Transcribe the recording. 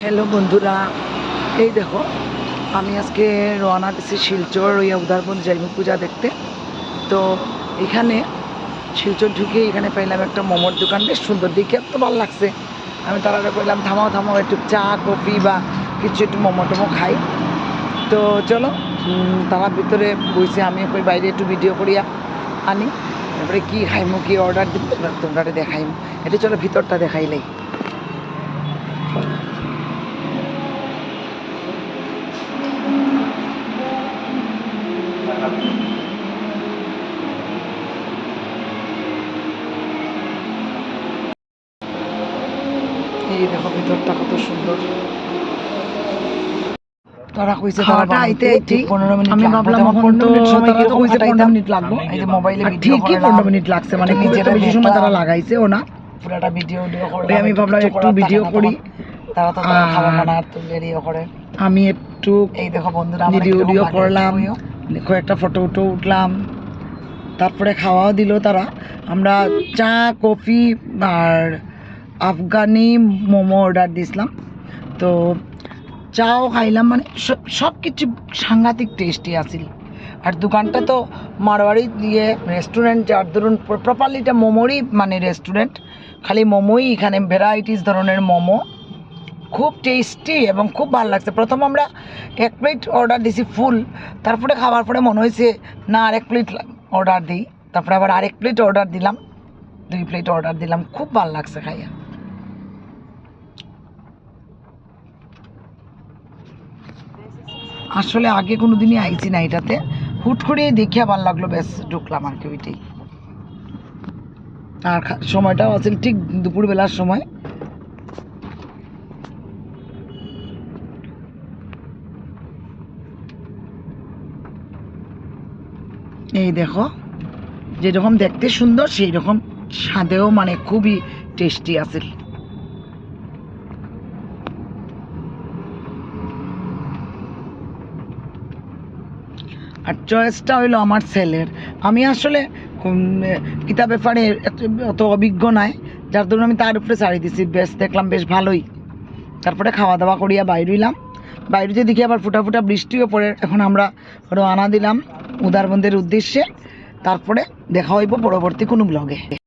Hello বন্ধুরা, এই দেখো আমি আজকে রওনা দিচ্ছি শিলচর ওই উদারবন্দ যাইব পূজা দেখতে। তো এখানে শিলচর ঢুকে এখানে পাইলাম একটা মোমোর দোকান, বেশ সুন্দর, দেখে এত ভালো লাগছে। আমি তারা কইলাম থামাও থামাও, একটু চা কফি বা কিছু একটু মোমো টোমো খাই। তো চলো, তারা ভিতরে বইছে, আমি কই বাইরে একটু ভিডিও করিয়া আনি, তারপরে কী খাইমো কী অর্ডার দিব তোমরা দেখাইমো। এটা চলো ভিতরটা দেখাইলেই। এই দেখো ভিতরটা কত সুন্দর। তারা কইছে তারা আইতে আইতে 15 মিনিট, আমি ভাবলাম 15 মিনিট সময় কি কইছে 15 মিনিট লাগবে। এই যে মোবাইলে ভিডিও ঠিকই 15 মিনিট লাগছে, মানে খুব একটা বেশি সময় তারা লাগাইছে ও না, পুরোটা ভিডিও করলাম। আমি ভাবলাম একটু ভিডিও করি, তারা তো খাবার বানার তো রেডিও করে। আমি একটু এই দেখো বন্ধুরা আমরা ভিডিও করলাম, দেখো একটা ফটো উঠলাম, তারপরে খাওয়াও দিল তারা। আমরা চা কফি আর আফগানি মোমো অর্ডার দিয়েছিলাম। তো চাও খাইলাম, মানে সব কিছু সাংঘাতিক টেস্টি আছিল। আর দোকানটা তো মারোয়ারি দিয়ে রেস্টুরেন্ট, যার ধরুন প্রপারলি এটা মোমোরই মানে রেস্টুরেন্ট, খালি মোমোই, এখানে ভ্যারাইটিস ধরনের মোমো, খুব টেস্টি এবং খুব ভালো লাগছে। প্রথম আমরা 1 প্লেট অর্ডার দিছি ফুল, তারপরে খাওয়ার পরে মনে হয়েছে না আরেক প্লেট অর্ডার দিই, তারপরে আবার আরেক প্লেট অর্ডার দিলাম, 2 প্লেট অর্ডার দিলাম, খুব ভালো লাগছে খাইয়া। আসলে আগে কোনো দিনই আইছি না এটাতে, হুট করে দেখিয়া ভালো লাগলো, বেশ ঢুকলাম আর কি ওইটাই। আর সময়টাও আছে ঠিক দুপুরবেলার সময়। এই দেখো যেরকম দেখতে সুন্দর সেই রকম স্বাদেও মানে খুবই টেস্টি আছে। আর চয়েসটা হইলো আমার ছেলের। আমি আসলে কিতাব ব্যাপারে অত অভিজ্ঞ নাই, যার ধরুন আমি তার উপরে ছাড়ি দিছি, বেশ দেখলাম বেশ ভালোই। তারপরে খাওয়া দাওয়া করিয়া বাইরইলাম, বাইরে যে দেখি আবার ফুটা ফুটা বৃষ্টিও পড়ে। এখন আমরা রওনা দিলাম উদারবন্দের উদ্দেশ্যে, তারপরে দেখা হইব পরবর্তী কোনো ব্লগে।